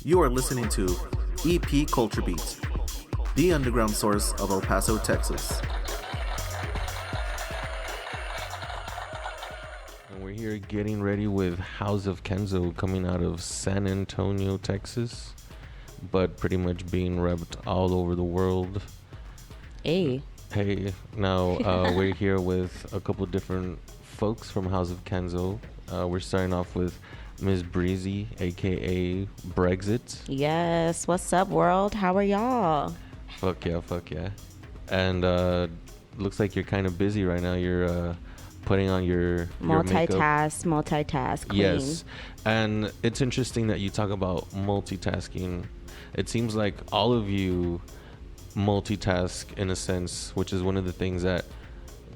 You are listening to EP Culture Beats, the underground source of El Paso, Texas. And we're here getting ready with House of Kenzo coming out of San Antonio, Texas, but pretty much being repped all over the world. Hey, now we're here with a couple different folks from House of Kenzo. We're starting off with Ms. Breezy, aka Brexxitt. yes, what's up, world? How are y'all? Fuck yeah. And looks like you're kind of busy right now. You're putting on your multitask queen. Yes, and it's interesting that you talk about multitasking. It seems like all of you multitask in a sense, which is one of the things that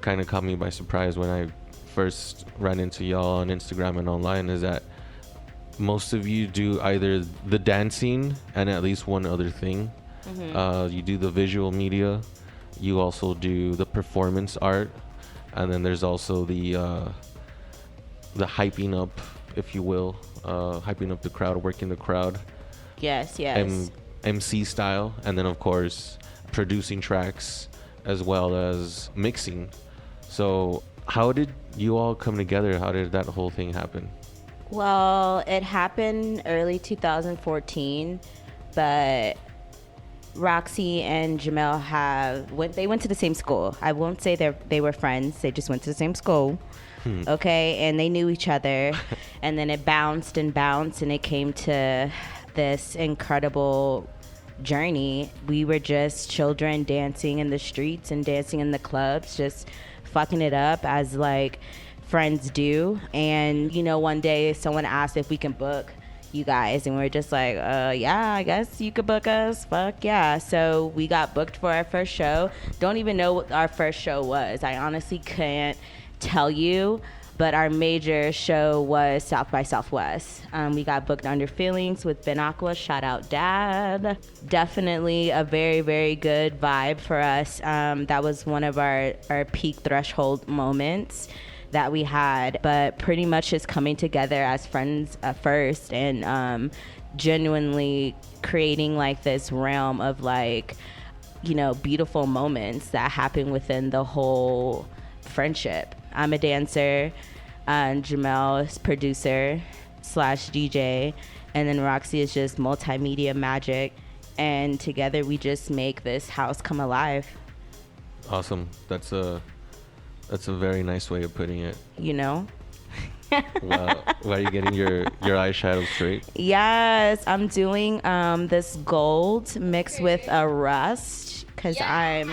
kind of caught me by surprise when I first ran into y'all on Instagram and online, is that most of you do either the dancing and at least one other thing. You do the visual media, you also do the performance art, and then there's also the hyping up, if you will, hyping up the crowd, working the crowd. Yes. MC style, and then of course producing tracks as well as mixing. So how did you all come together? How did that whole thing happen? Well, it happened early 2014, but Roxy and Jamel went to the same school. I won't say they were friends. They just went to the same school. Okay, and they knew each other, and then it bounced, and it came to this incredible journey. We were just children dancing in the streets and dancing in the clubs, just fucking it up as like friends do. And one day someone asked if we can book you guys, and we're just like, yeah, I guess you could book us. Fuck yeah. So we got booked for our first show. Don't even know what our first show was. I honestly can't tell you, but our major show was South by Southwest. We got booked under Feelings with Ben Aqua. Shout out Dad. Definitely a very, very good vibe for us. That was one of our peak threshold moments that we had, but pretty much just coming together as friends first, and genuinely creating like this realm of like, beautiful moments that happen within the whole friendship. I'm a dancer, and Jamel is producer / DJ, and then Roxy is just multimedia magic, and together we just make this house come alive. Awesome. That's a very nice way of putting it. Wow. Why are you getting your eyeshadow straight? Yes, I'm doing this gold mixed with a rust, because I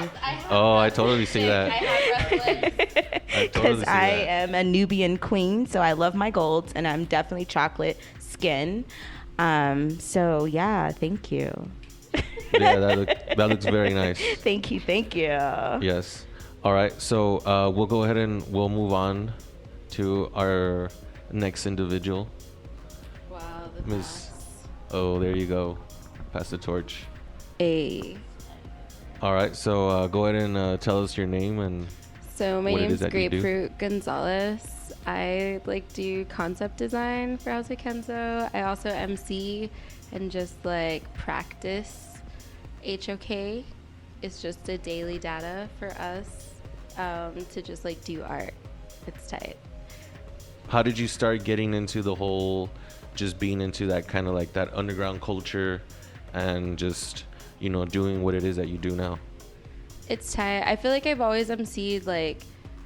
totally see that. I have rust because I am a Nubian queen, so I love my golds, and I'm definitely chocolate skin. So yeah, thank you. Yeah, that looks very nice. Thank you. Yes. All right, so we'll go ahead and we'll move on to our next individual. Wow, the Miss. pass. Oh, there you go. Pass the torch. Hey. All right, so go ahead and tell us your name and So my what it name is is that you do. Grapefruit Gonzales. I do concept design for House of Kenzo. I also MC and just practice. HOK is just a daily data for us to just do art. It's tight. How did you start getting into the whole, just being into that kind of that underground culture and just, doing what it is that you do now? It's tight. I feel like I've always MC'd,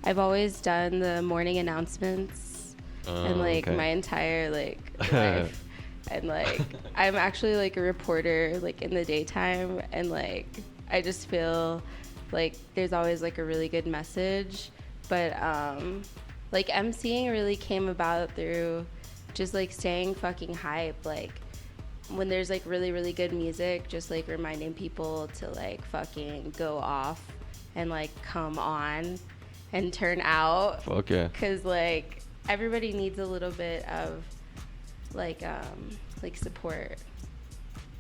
I've always done the morning announcements and okay. my entire life. And I'm actually a reporter in the daytime, and I just feel there's always a really good message. But MCing really came about through just staying fucking hype. When there's really, really good music, just reminding people to fucking go off and come on and turn out. Fuck yeah. Cause everybody needs a little bit of support.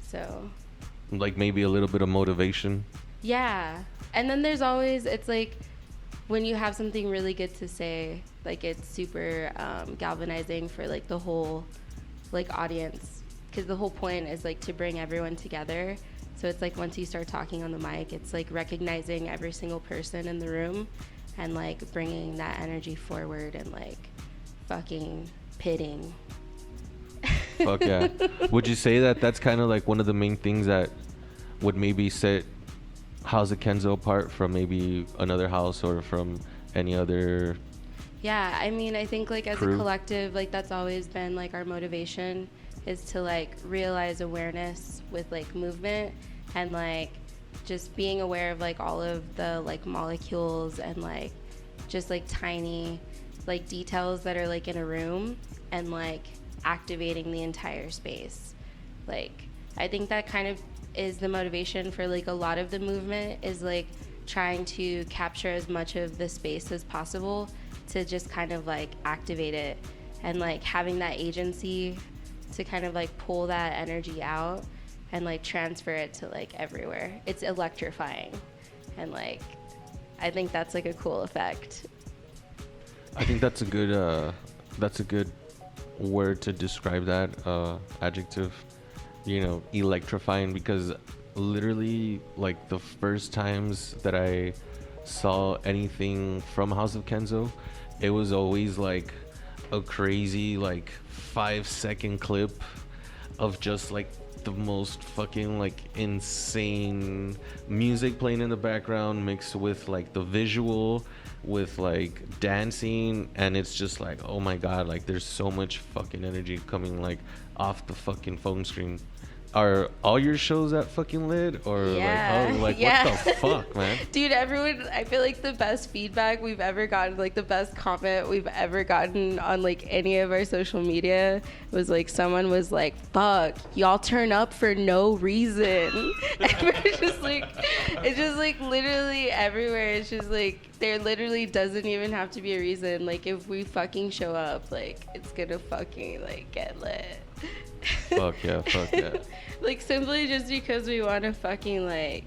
So maybe a little bit of motivation. Yeah. And then there's always, it's when you have something really good to say, it's super galvanizing for the whole audience. because the whole point is like to bring everyone together. So it's like once you start talking on the mic, it's like recognizing every single person in the room and like bringing that energy forward and like fucking pitting. Fuck yeah. Would you say that that's kind of like one of the main things that would maybe set House of Kenzo apart from maybe another house or from any other? Yeah, I mean, I think like as crew? a collective, like that's always been like our motivation, is to like realize awareness with like movement and like just being aware of like all of the like molecules and like just like tiny like details that are like in a room and like activating the entire space. Like I think that kind of is the motivation for like a lot of the movement, is like trying to capture as much of the space as possible to just kind of like activate it, and like having that agency to kind of like pull that energy out and like transfer it to like everywhere. It's electrifying, and like I think that's like a cool effect. I think that's a good word to describe that, adjective, you know, electrifying, because literally like the first times that I saw anything from House of Kenzo, it was always like a crazy like 5-second clip of just like the most fucking like insane music playing in the background mixed with like the visual with like dancing, and it's just like, oh my god, like there's so much fucking energy coming like off the fucking phone screen. Are all your shows at fucking lit, or Yeah. like, oh, like Yeah. what the fuck, man? Dude, everyone, I feel like the best feedback we've ever gotten, like the best comment we've ever gotten on like any of our social media was like someone was like, fuck, y'all turn up for no reason. And we're just like, it's just like literally everywhere. It's just like, there literally doesn't even have to be a reason. Like if we fucking show up, like it's gonna fucking like get lit. Fuck yeah. Like simply just because we want to fucking like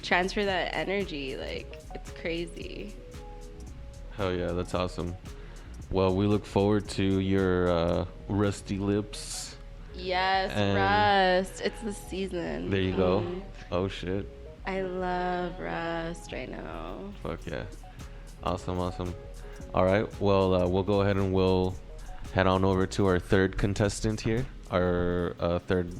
transfer that energy, like it's crazy. Hell yeah, that's awesome. Well, we look forward to your Rusty Lips. Yes, And Rust. It's the season. There you go. Oh shit. I love Rust right now. Fuck yeah. Awesome. All right. Well, we'll go ahead and we'll head on over to our third contestant here, our third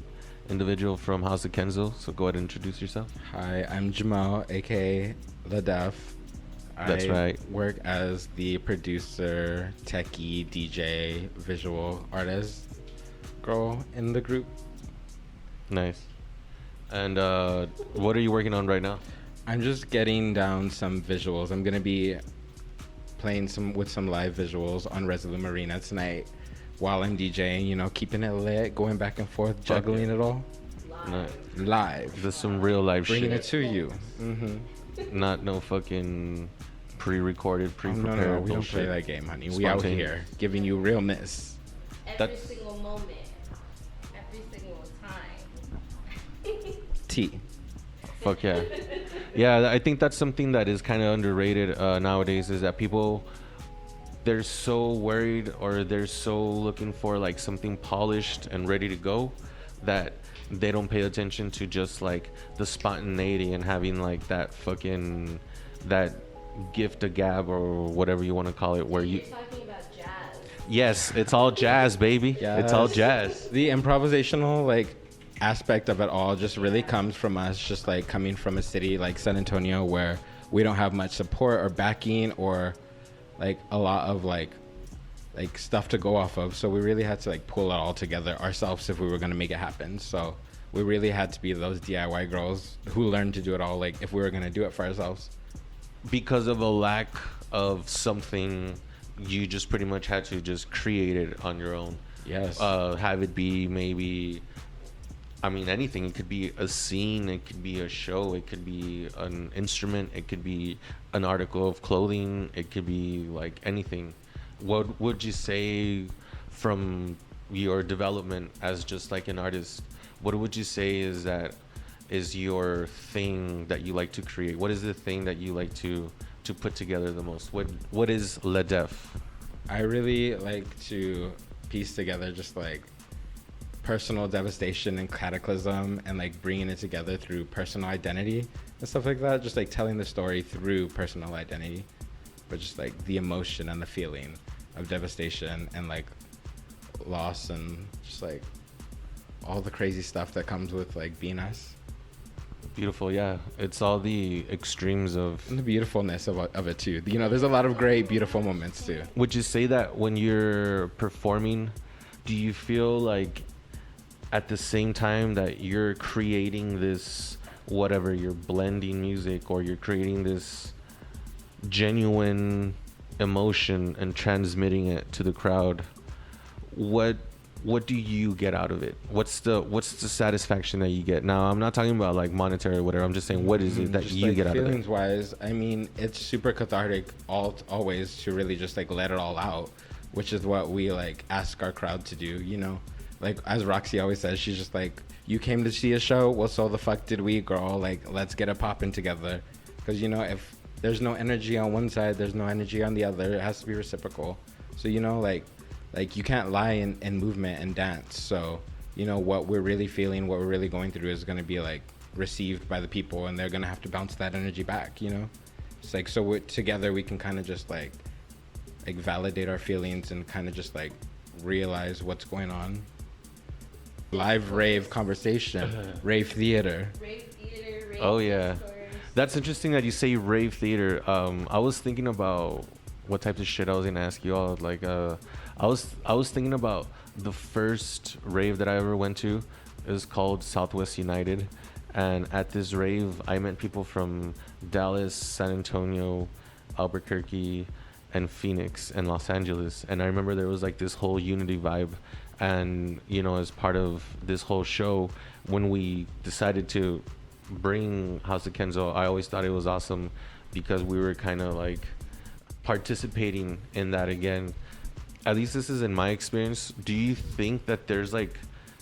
individual from House of Kenzo. So go ahead and introduce yourself. Hi, I'm Jamal, aka Ledef. That's right. Work as the producer, techie, DJ, visual artist girl in the group. Nice. And what are you working on right now? I'm just getting down some visuals. I'm gonna be playing with some live visuals on Resolute Marina tonight while I'm DJing, you know, keeping it lit, going back and forth, juggling it all. No, Live. there's some real life Bringing shit. it to you. Not no fucking pre-recorded, Oh, pre-prepared no, we don't bullshit. play that game, honey. We out Spontaneous. here giving you realness. Every That's- single moment. Every single time. T. Fuck yeah. Yeah, I think that's something that is kind of underrated nowadays, is that people, they're so worried, or they're so looking for like something polished and ready to go, that they don't pay attention to just like the spontaneity and having like that fucking, that gift of gab or whatever you want to call it, where you, Talking about jazz. yes, it's all jazz, baby. It's all Yes. jazz. The improvisational like aspect of it all just really comes from us, just like coming from a city like San Antonio where we don't have much support or backing or like a lot of like stuff to go off of, so we really had to like pull it all together ourselves if we were going to make it happen. So we really had to be those DIY girls who learned to do it all, like if we were going to do it for ourselves. Because of a lack of something, you just pretty much had to just create it on your own. Yes. Have it be maybe, I mean, anything. It could be a scene, it could be a show, it could be an instrument, it could be an article of clothing, it could be like anything. What would you say from your development as just like an artist? What would you say is your thing that you like to create? What is the thing that you like to put together the most? What is Ledef? I really like to piece together just like personal devastation and cataclysm, and like bringing it together through personal identity and stuff like that. Just like telling the story through personal identity, but just like the emotion and the feeling of devastation and like loss and just like all the crazy stuff that comes with like being us. Beautiful, yeah. It's all the extremes of... And the beautifulness of it too. You know, there's a lot of great, beautiful moments too. Would you say that when you're performing, do you feel like at the same time that you're creating this, whatever, you're blending music or you're creating this genuine emotion and transmitting it to the crowd, what do you get out of it? What's the satisfaction that you get? Now, I'm not talking about like monetary or whatever. I'm just saying, what is it that just you like get out of it? Feelings wise, I mean, it's super cathartic always to really just like let it all out, which is what we like ask our crowd to do, you know? Like, as Roxy always says, she's just like, you came to see a show? Well, so the fuck did we, girl? Like, let's get it popping together. Because, you know, if there's no energy on one side, there's no energy on the other. It has to be reciprocal. So, you know, like you can't lie in movement and dance. So, you know, what we're really feeling, what we're really going through is going to be like received by the people, and they're going to have to bounce that energy back, you know? It's like, so together we can kind of just like validate our feelings and kind of just like realize what's going on. Live rave conversation, rave theater. Rave theater, rave Oh, yeah. stores. That's interesting that you say rave theater. I was thinking about what types of shit I was gonna ask you all. Like, I was thinking about the first rave that I ever went to. It was called Southwest United, and at this rave, I met people from Dallas, San Antonio, Albuquerque, and Phoenix, and Los Angeles. And I remember there was like this whole unity vibe. And, you know, as part of this whole show, when we decided to bring House of Kenzo, I always thought it was awesome because we were kind of like participating in that again. At least this is in my experience. Do you think that there's like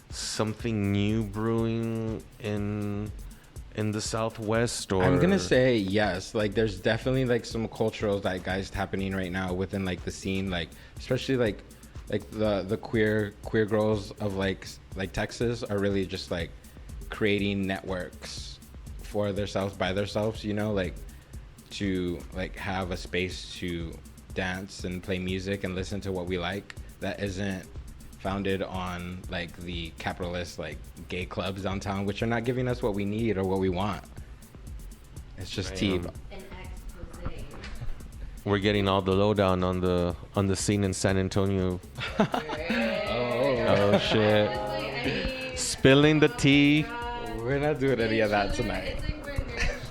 something new brewing in the Southwest? Or I'm gonna say yes. Like, there's definitely like some cultural zeitgeist happening right now within like the scene, like especially like the queer girls of like Texas are really just like creating networks for themselves by themselves, you know, like to like have a space to dance and play music and listen to what we like that isn't founded on like the capitalist like gay clubs downtown, which are not giving us what we need or what we want. It's just tea. An expose. we're getting all the lowdown on the scene in San Antonio? Oh shit! Spilling the tea. We're not doing any of that tonight. It's like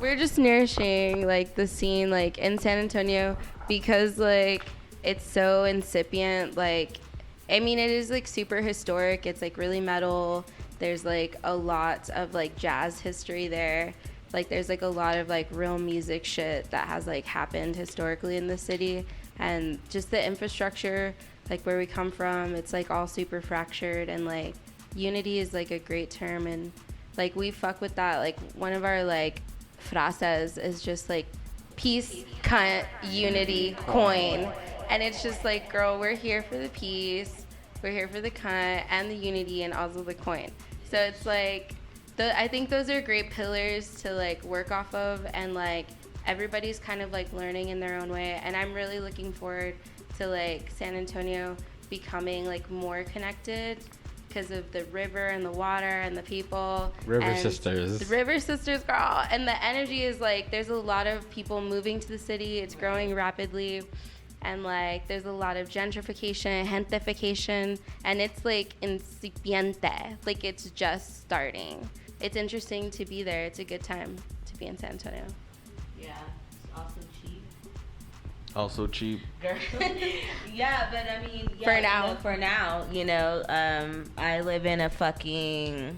we're just nourishing like the scene like in San Antonio because like it's so incipient. Like, I mean, it is like super historic. It's like really metal. There's like a lot of like jazz history there. Like there's like a lot of like real music shit that has like happened historically in the city, and just the infrastructure, like where we come from, it's like all super fractured, and like unity is like a great term, and like we fuck with that. Like one of our like frases is just like peace, cunt, unity, coin, and it's just like, girl, we're here for the peace, we're here for the cunt and the unity, and also the coin. So it's like I think those are great pillars to like work off of, and like everybody's kind of like learning in their own way, and I'm really looking forward to like San Antonio becoming like more connected because of the river and the water and the people. River sisters. The river sisters, girl. And the energy is like, there's a lot of people moving to the city. It's growing rapidly. And like, there's a lot of gentrification, gentrification, and it's like incipiente. Like, it's just starting. It's interesting to be there. It's a good time to be in San Antonio. Yeah, it's also cheap. Also cheap. Yeah, but I mean, yeah, For now. you know, I live in a fucking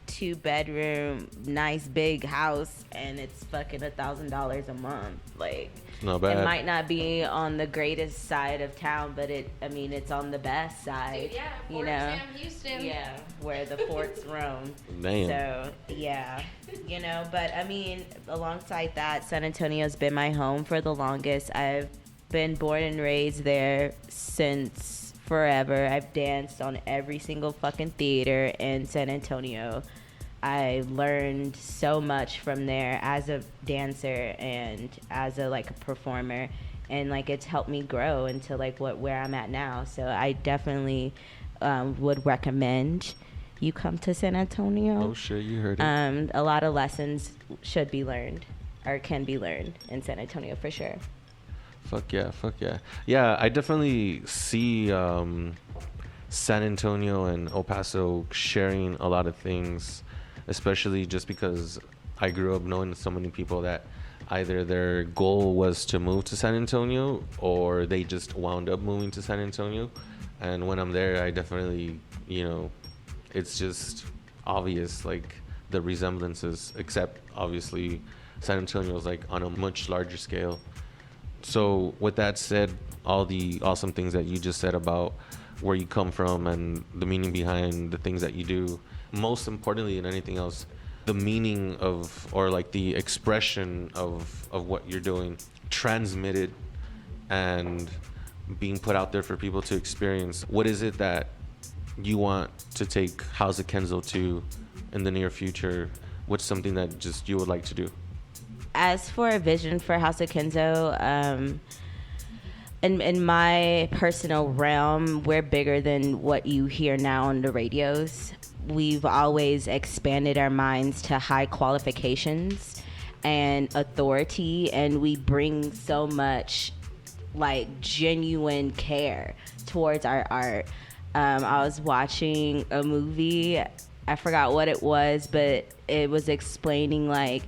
2-bedroom, nice big house, and it's fucking $1,000 a month. Like, Not bad. it might not be on the greatest side of town, but it's on the best side. Dude, yeah, you Fort know, Sam Houston. yeah, where the forts roam. Damn. So yeah, you know, but I mean, alongside that, San Antonio's been my home for the longest. I've been born and raised there since forever. I've danced on every single fucking theater in San Antonio. I learned so much from there as a dancer and as a like a performer, and like it's helped me grow into like where I'm at now. So I definitely would recommend you come to San Antonio. Oh shit, you heard it. A lot of lessons should be learned or can be learned in San Antonio for sure. Fuck yeah. Yeah, I definitely see San Antonio and El Paso sharing a lot of things, especially just because I grew up knowing so many people that either their goal was to move to San Antonio or they just wound up moving to San Antonio. And when I'm there, I definitely, it's just obvious, like the resemblances, except obviously San Antonio is like on a much larger scale. So with that said, all the awesome things that you just said about where you come from and the meaning behind the things that you do, most importantly than anything else, the meaning of, or like the expression of what you're doing transmitted and being put out there for people to experience. What is it that you want to take House of Kenzo to in the near future? What's something that just you would like to do? As for a vision for House of Kenzo, in my personal realm, we're bigger than what you hear now on the radios. We've always expanded our minds to high qualifications and authority, and we bring so much like genuine care towards our art. I was watching a movie, I forgot what it was, but it was explaining like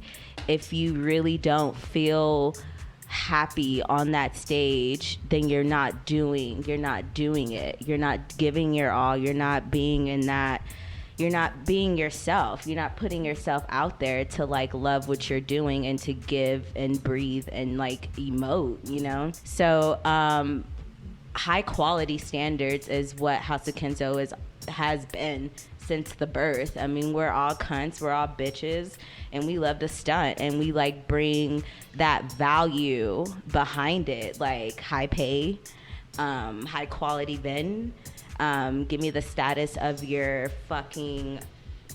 if you really don't feel happy on that stage, then you're not doing it. You're not giving your all. You're not being in that. You're not being yourself. You're not putting yourself out there to like love what you're doing and to give and breathe and like emote, So high quality standards is what House of Kenzo has been since the birth. I mean, we're all cunts, we're all bitches, and we love to stunt, and we like bring that value behind it, like high pay, high quality then. Give me the status of your fucking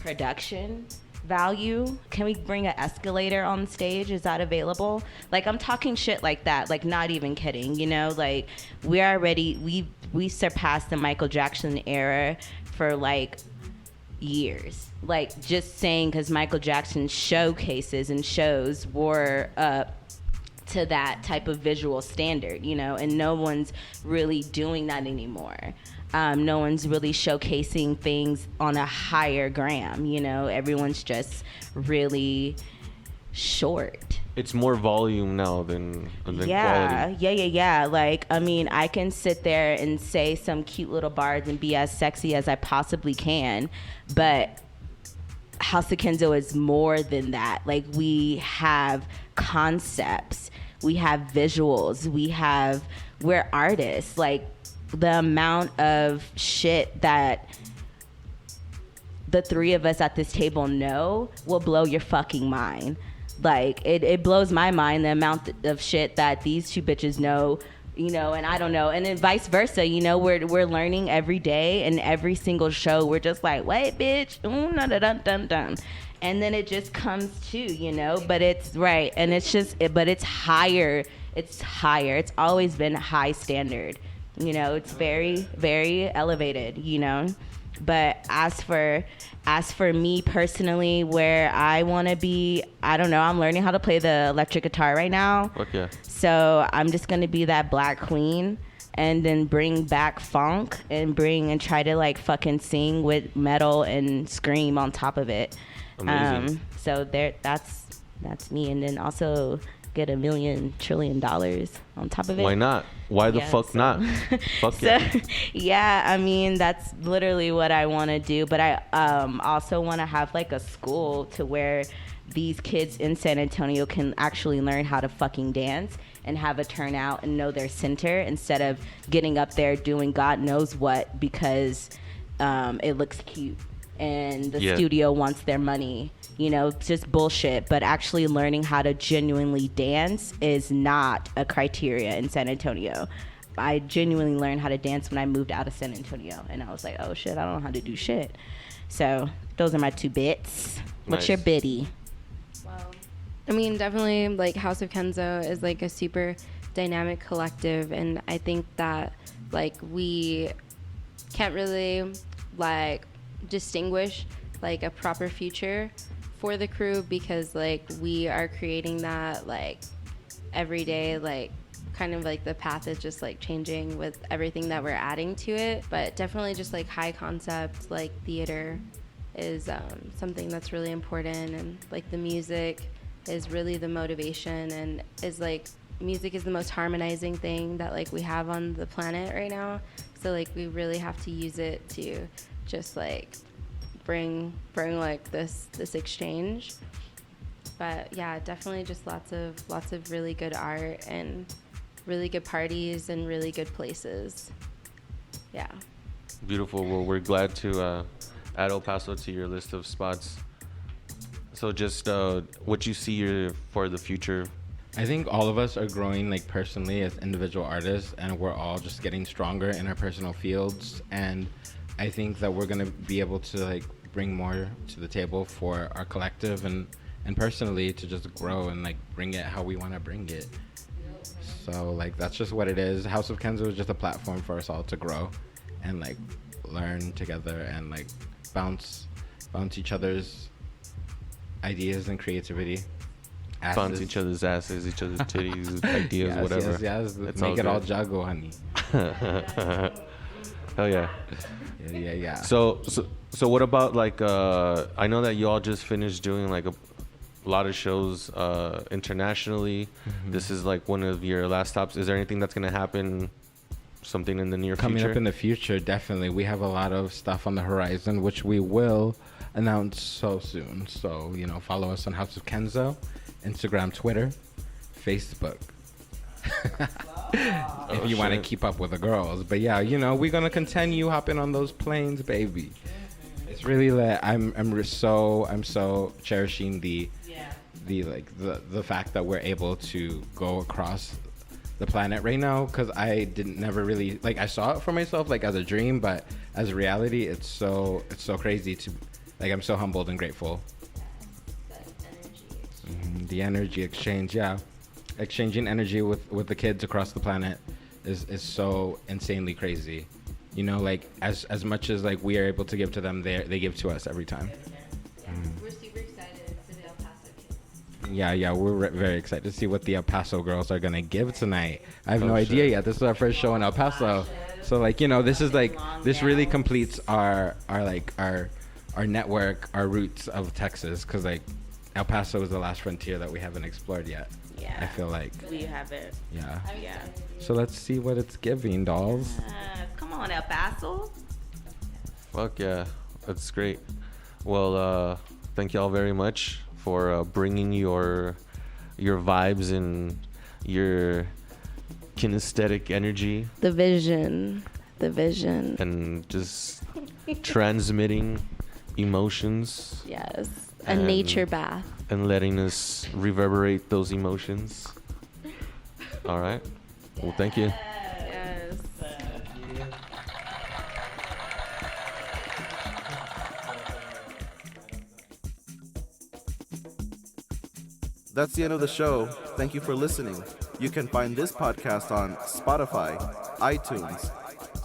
production value. Can we bring an escalator on stage? Is that available? Like, I'm talking shit like that, like not even kidding, like we surpassed the Michael Jackson era for like years. Like, just saying, because Michael Jackson's showcases and shows were up to that type of visual standard, and no one's really doing that anymore. No one's really showcasing things on a higher gram, everyone's just really short. It's more volume now than quality. Yeah. Like, I mean, I can sit there and say some cute little bars and be as sexy as I possibly can, but House of Kenzo is more than that. Like, we have concepts, we have visuals, we're artists. Like, the amount of shit that the three of us at this table know will blow your fucking mind. Like, it blows my mind, the amount of shit that these two bitches know, and I don't know. And then vice versa, we're learning every day, and every single show we're just like, wait, bitch, dun. And then it just comes to, but it's right. And it's just, but it's higher. It's higher. It's always been high standard. It's very, very elevated, But as for me personally, where I want to be, I don't know. I'm learning how to play the electric guitar right now. Okay. So I'm just going to be that black queen and then bring back funk and try to like fucking sing with metal and scream on top of it. Amazing. So that's me. And then also get $1 million trillion on top of it. Why not? Why the fuck not? Fuck yeah. Yeah, I mean, that's literally what I want to do. But I also want to have like a school to where these kids in San Antonio can actually learn how to fucking dance and have a turnout and know their center, instead of getting up there doing God knows what because it looks cute and the studio wants their money. Just bullshit. But actually learning how to genuinely dance is not a criteria in San Antonio. I genuinely learned how to dance when I moved out of San Antonio, and I was like, oh shit, I don't know how to do shit. So those are my 2 bits. What's Nice. your biddy? Well, I mean, definitely, like, House of Kenzo is, like, a super dynamic collective, and I think that, like, we can't really, like, distinguish, like, a proper future for the crew because, like, we are creating that, like, every day, like, kind of like the path is just like changing with everything that we're adding to it, but definitely just like high concept like theater is something that's really important, and like the music is really the motivation, and is like music is the most harmonizing thing that like we have on the planet right now, so like we really have to use it to just like bring like this exchange. But yeah, definitely just lots of really good art and really good parties and really good places. Yeah. Beautiful. Well, we're glad to add El Paso to your list of spots. So just what you see for the future. I think all of us are growing like personally as individual artists, and we're all just getting stronger in our personal fields. And I think that we're gonna be able to like bring more to the table for our collective and personally to just grow and like bring it how we want to bring it. So like that's just what it is. House of Kenzo is just a platform for us all to grow and like learn together and like bounce each other's ideas and creativity. Bounce each other's asses, each other's titties, ideas, yes, whatever. Yes. It's Make it all good. juggle, honey. Hell yeah. Yeah. So what about like I know that you all just finished doing like a lot of shows internationally. Mm-hmm. This is like one of your last stops. Is there anything that's gonna happen, something in the near Coming future? up in the future, definitely. We have a lot of stuff on the horizon, which we will announce so soon. So, you know, follow us on House of Kenzo, Instagram, Twitter, Facebook. If you want to keep up with the girls. But yeah, you know, we're going to continue hopping on those planes, baby. It's really lit. I'm so cherishing the fact that we're able to go across the planet right now, because I never really like, I saw it for myself like as a dream, but as a reality it's so crazy to like, I'm so humbled and grateful. The energy exchange, yeah, exchanging energy with the kids across the planet is so insanely crazy, you know, like as much as like we are able to give to them, they give to us every time. We're super excited for the El Paso kids. Yeah, we're very excited to see what the El Paso girls are gonna give tonight. I have no idea yet. This is our first show in El Paso, so like, you know, this is like, this really completes our network, our roots of Texas, because like El Paso is the last frontier that we haven't explored yet. Yeah. I feel like. We have it. Yeah. Yeah. So let's see what it's giving, dolls. Come on, El Paso. Fuck yeah, that's great. Well, thank y'all very much for bringing your vibes and your kinesthetic energy The vision. and just transmitting emotions Yes. A And- nature bath. and letting us reverberate those emotions. All right. Well, thank you. Yes. That's the end of the show. Thank you for listening. You can find this podcast on Spotify, iTunes,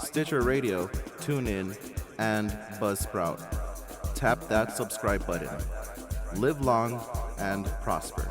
Stitcher Radio, TuneIn, and Buzzsprout. Tap that subscribe button. Live long and prosper.